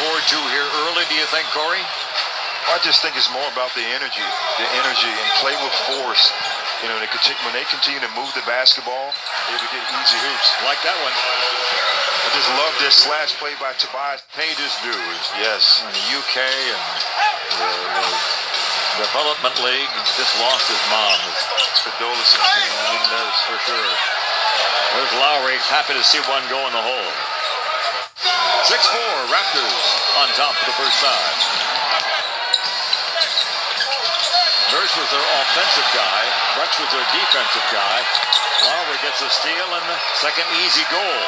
forward to here early, do you think, Corey? I just think it's more about the energy and play with force. You know, when they continue to move the basketball, they would get easy hoops. Like that one. I just love this slash play by Tobias. Paid his dues. Yes. In the UK and the development league, just lost his mom. Condolences, For sure. There's Lowry, happy to see one go in the hole. 6-4, Raptors on top for the first time. Nurse was their offensive guy. Rex was their defensive guy. Lowry gets a steal and the second easy goal.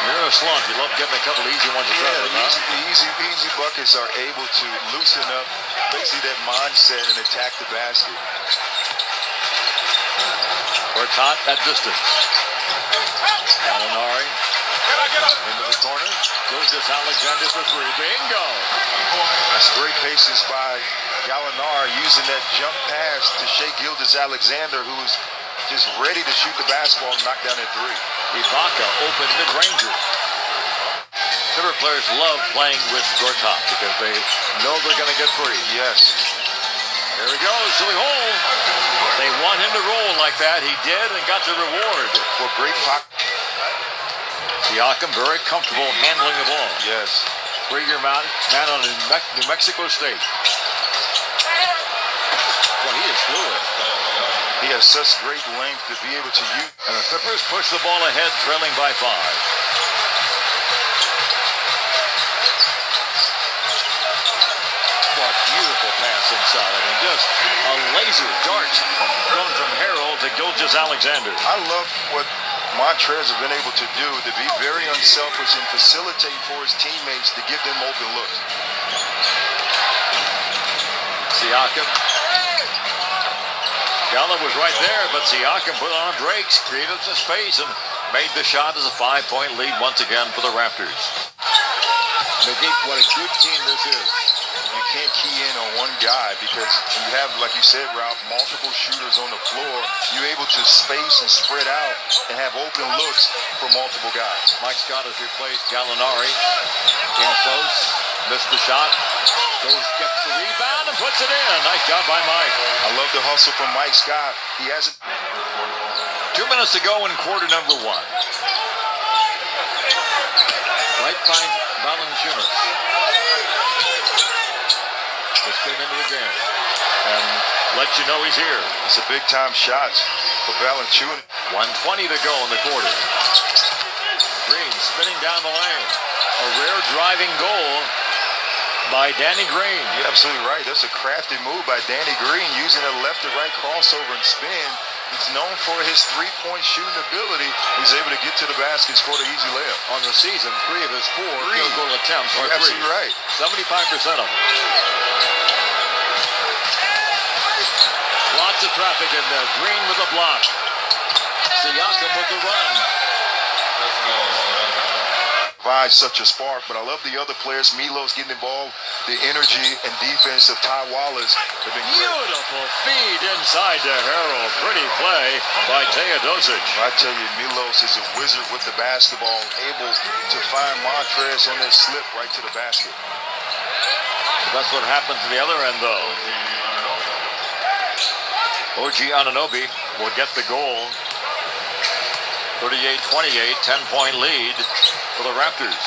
You're in a slump. You love getting a couple easy ones. The easy buckets are able to loosen up basically that mindset and attack the basket. Bertot at distance. Gallinari into the corner. Gilgeous-Alexander for three. Bingo! That's great patience by Gallinari using that jump pass to Shai Gilgeous-Alexander, who's just ready to shoot the basketball and knock down that three. Ibaka, open mid-ranger. Clipper players love playing with Bertot because they know they're going to get free. Yes. There he goes to the hole. They want him to roll like that. He did and got the reward. Well, great pocket. Siakam very comfortable handling the ball. Yes. Three-year man on New Mexico State. Well, he is fluid. He has such great length to be able to use. And the Clippers push the ball ahead, trailing by 5. What beautiful pass inside. I mean, just a laser dart going from Harrell to Gilgeous-Alexander. I love what Montrez have been able to do, to be very unselfish and facilitate for his teammates to give them open looks. Siakam. Gallo was right there, but Siakam put on brakes, created some space, and made the shot as a 5-point lead once again for the Raptors. What a good team this is. You can't key in on one guy because you have, like you said, Ralph, multiple shooters on the floor. You're able to space and spread out and have open looks for multiple guys. Mike Scott has replaced Gallinari. Came close, missed the shot. Gets the rebound and puts it in. Nice job by Mike. I love the hustle from Mike Scott. He hasn't. 2 minutes to go in quarter number 1. Right by Valanciunas. Just came into the game and let you know he's here. It's a big time shot for Valanciunas. 1:20 to go in the quarter. Green spinning down the lane. A rare driving goal by Danny Green. You're absolutely right. That's a crafty move by Danny Green, using a left to right crossover and spin. He's known for his three-point shooting ability. He's able to get to the basket, score the easy layup. On the season, 3 of his 4 field goal attempts are You're absolutely right. 75% of them. Lots of traffic in there. Green with a block. Siakam with the run. Provides such a spark, but I love the other players. Milo's getting involved. The energy and defense of Ty Wallace have been great. Beautiful feed inside to Harrell. Pretty play by Teodosic. I tell you, Milos is a wizard with the basketball, able to find Montrez on that slip right to the basket. That's what happened to the other end, though. OG Anunoby will get the goal. 38-28, 10-point lead for the Raptors.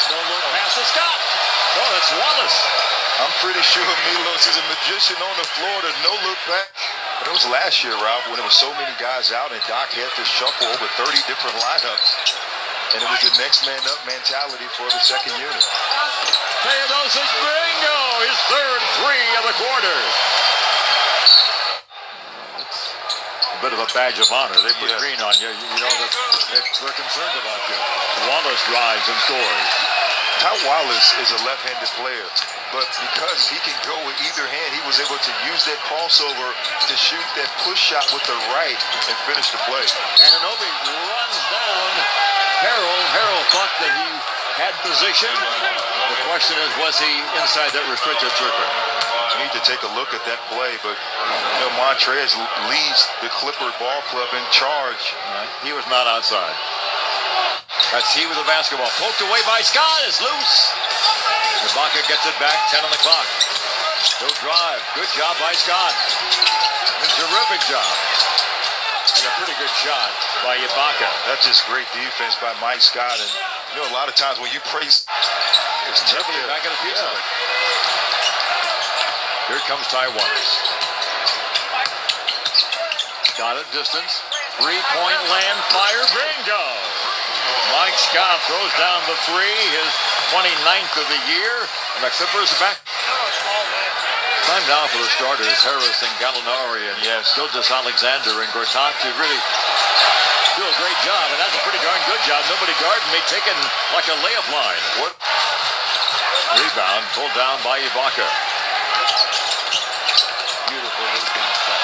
No look pass to Scott. Oh, that's Wallace. I'm pretty sure Milos is a magician on the floor to no look back. But it was last year, Ralph, when there were so many guys out and Doc had to shuffle over 30 different lineups. And it was the next man up mentality for the second unit. Teodosic, bingo! His third 3 of the quarter. A bit of a badge of honor. They put Green on you. You know that they're concerned about you. Wallace drives and scores. Ty Wallace is a left-handed player, but because he can go with either hand, he was able to use that crossover to shoot that push shot with the right and finish the play. Anunoby runs down Harrell. Harrell thought that he had position. The question is, was he inside that restricted circle? need to take a look at that play, but Montrez leads the Clipper ball club in charge. Right. He was not outside. That's he with the basketball. Poked away by Scott. It's loose. Ibaka gets it back. 10 on the clock. He'll drive. Good job by Scott. A terrific job. And a pretty good shot by Ibaka. That's just great defense by Mike Scott. And a lot of times when you praise, it's definitely not going to piece of it. Here comes Taiwanese. Got it, distance. 3-point land, fire, bingo! Mike Scott throws down the three, his 29th of the year, and the Clippers are back. Time now for the starters, Harris and Gallinari and Gilgeous Alexander and Gortat to really do a great job, and that's a pretty darn good job. Nobody guarding me, taking like a layup line. What? Rebound pulled down by Ibaka. Beautiful rebound shot.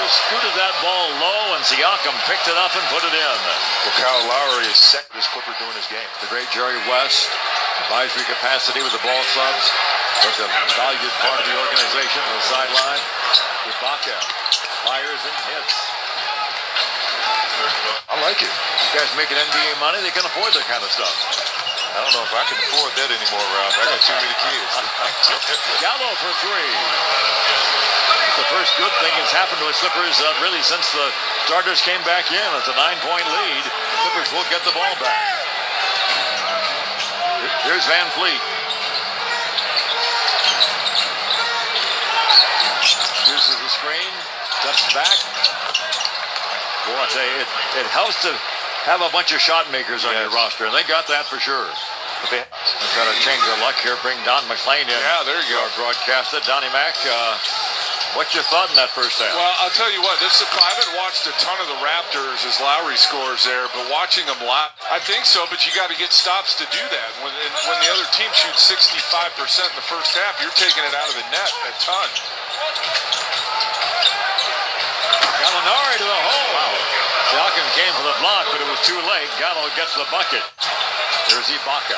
Scooted that ball low, and Siakam picked it up and put it in. Well, Kyle Lowry is second as Clipper doing his game. The great Jerry West, advisory capacity with the ball subs, was a valued part of the organization on the sideline. Ibaka fires and hits. I like it. You guys making NBA money, they can afford that kind of stuff. I don't know if I can afford that anymore, Ralph. I got too many kids. Gallo for three. The first good thing that's happened to the Clippers really since the starters came back in. It's a 9-point lead. The Clippers will get the ball back. Here's Van Fleet. Uses the screen. Steps back. Boy, I say it helps to have a bunch of shot makers on your roster, and they got that for sure. They've got to change their luck here. Bring Don McClain in. Yeah, there you go. Broadcasted. Donnie Mac, what's your thought in that first half? Well, I'll tell you what. I haven't watched a ton of the Raptors as Lowry scores there, but watching them live, I think so. But you got to get stops to do that. When the other team shoots 65% in the first half, you're taking it out of the net a ton. Gallinari to the hole. Wow. Siakam came for the block, but it was too late. Gallo gets the bucket. There's Ibaka.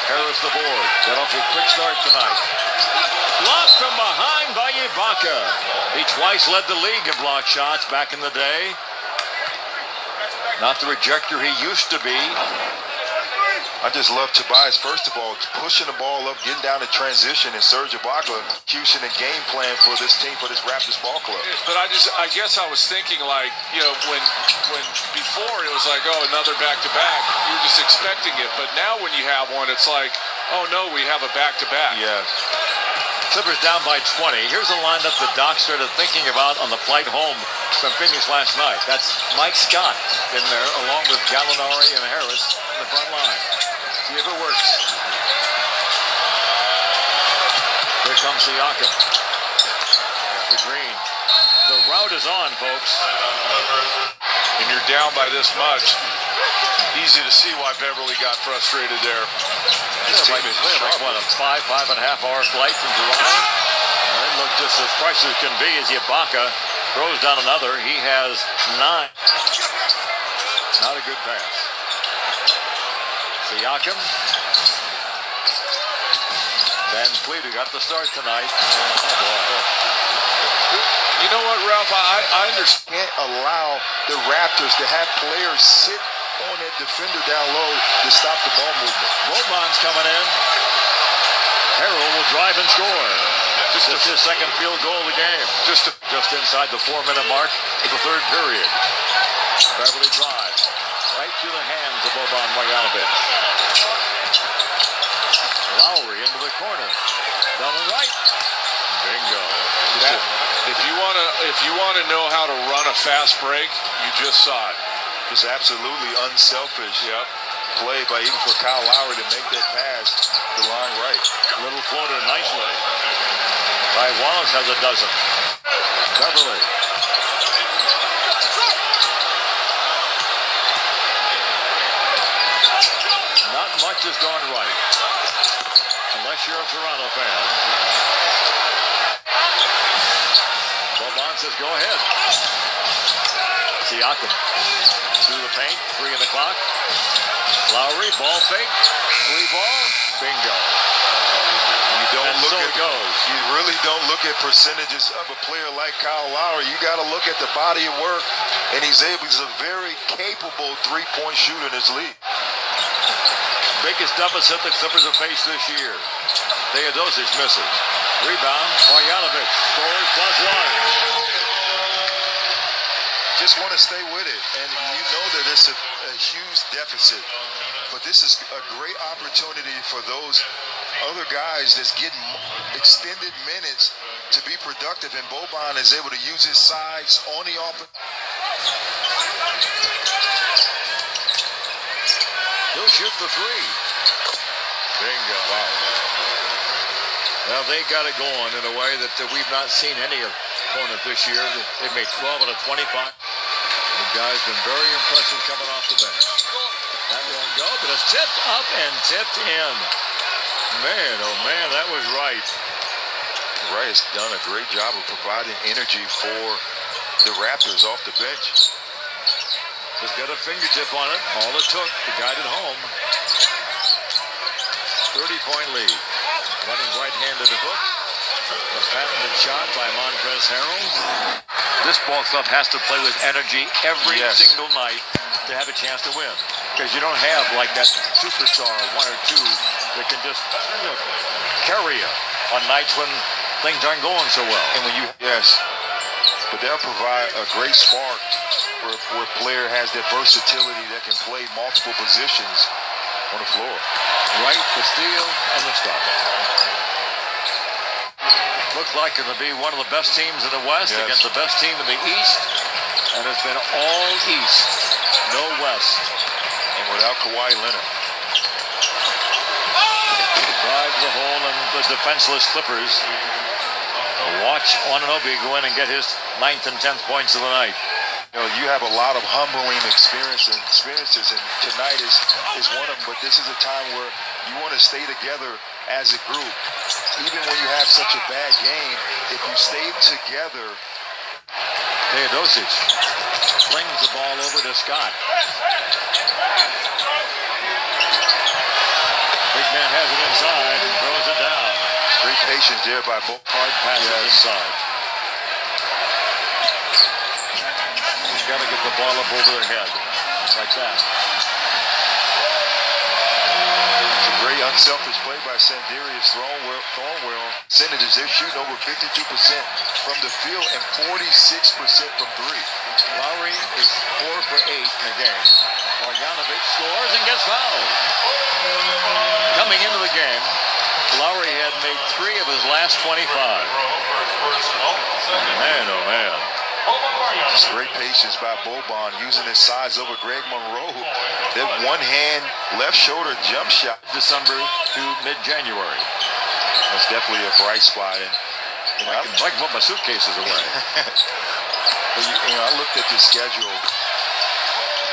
Harris the board. Got off a quick start tonight. Blocked from behind by Ibaka. He twice led the league in block shots back in the day. Not the rejecter he used to be. I just love Tobias, first of all, pushing the ball up, getting down to transition, and Serge Ibaka execution and game plan for this team, for this Raptors ball club. But I guess I was thinking like, when before it was like, oh, another back-to-back, you're just expecting it. But now when you have one, it's like, oh no, we have a back-to-back. Yes. Clippers down by 20. Here's a lineup that Doc started thinking about on the flight home from Phoenix last night. That's Mike Scott in there, along with Gallinari and Harris in the front line. See if it works. Here comes Siakam. The green. The route is on, folks. And you're down by this much. Easy to see why Beverly got frustrated there. This team is like what, a 5.5 hour flight from Toronto? They look just as fresh as can be as Ibaka throws down another. He has 9. Not a good pass. Siakam. Van Fleet, who got the start tonight. Oh boy. You know what, Ralph? I understand. Can't allow the Raptors to have players sit on that defender down low to stop the ball movement. Boban's coming in. Harrell will drive and score. Just his second field goal of the game. Just inside the 4-minute mark of the third period. Beverly drives right through the hands of Boban Marjanovic. Lowry into the corner. Down the right. Bingo. If you want to know how to run a fast break, you just saw it. Just absolutely unselfish play by even for Kyle Lowry to make that pass the line right. Little floater nicely. Right, Wallace has a dozen. Beverly. Not much has gone right. Unless you're a Toronto fan. Boban says go ahead. Siakam. Through the paint, 3 in the clock. Lowry, ball fake, 3 ball, bingo. When you don't and look so at it goes. You really don't look at percentages of a player like Kyle Lowry. You got to look at the body of work, and he's a very capable three-point shooter in his league. Biggest deficit the Clippers have faced this year. Theodosic misses. Rebound, Marjanovic scores +1. Just want to stay with it, and you know that it's a huge deficit. But this is a great opportunity for those other guys that's getting extended minutes to be productive, and Boban is able to use his size on the offense. He'll shoot the three. Bingo. Wow. Well, they got it going in a way that we've not seen any opponent this year. They've made 12 out of 25. The guy's been very impressive coming off the bench. That won't go, but it's tipped up and tipped in. Man, oh man, that was right. Wright has done a great job of providing energy for the Raptors off the bench. Just got a fingertip on it. All it took to guide it home. 30-point lead. Running right hand to the hook. The patented shot by Montrezl Harrell. This ball club has to play with energy every single night to have a chance to win. Because you don't have like that superstar, one or two, that can just carry you on nights when things aren't going so well. And when but they'll provide a great spark where a player has that versatility that can play multiple positions on the floor. Right, the steal and the stop. Looks like it'll be one of the best teams in the West against the best team in the East. And it's been all East, no West. And without Kawhi Leonard. Drive the hole, and the defenseless Clippers watch Anunoby go in and get his 9th and 10th points of the night. You have a lot of humbling experiences, and tonight is one of them. But this is a time where you want to stay together as a group. Even when you have such a bad game, if you stay together. Theodosic flings the ball over to Scott. Big man has it inside and throws it down. Great patience there by both. Hard passes inside. He's got to get the ball up over their head. Like that. It's a great unselfish play by Sanderius. Throwing well. Senators, they're shooting over 52% from the field and 46% from three. Lowry is 4 for 8 in the game. Marjanovic scores and gets fouled. Coming into the game, Lowry had made 3 of his last 25. Man, oh man. Just great patience by Boban, using his size over Greg Monroe. That one-hand left shoulder jump shot. December to mid-January. That's definitely a bright spot. And I can put my suitcases away. But I looked at the schedule,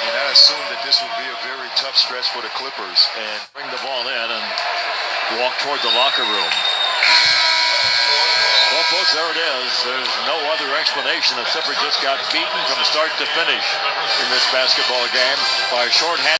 and I assumed that this would be a very tough stretch for the Clippers. And bring the ball in and walk toward the locker room. Well, folks, there it is. There's no other explanation. The Clippers just got beaten from start to finish in this basketball game by a shorthand.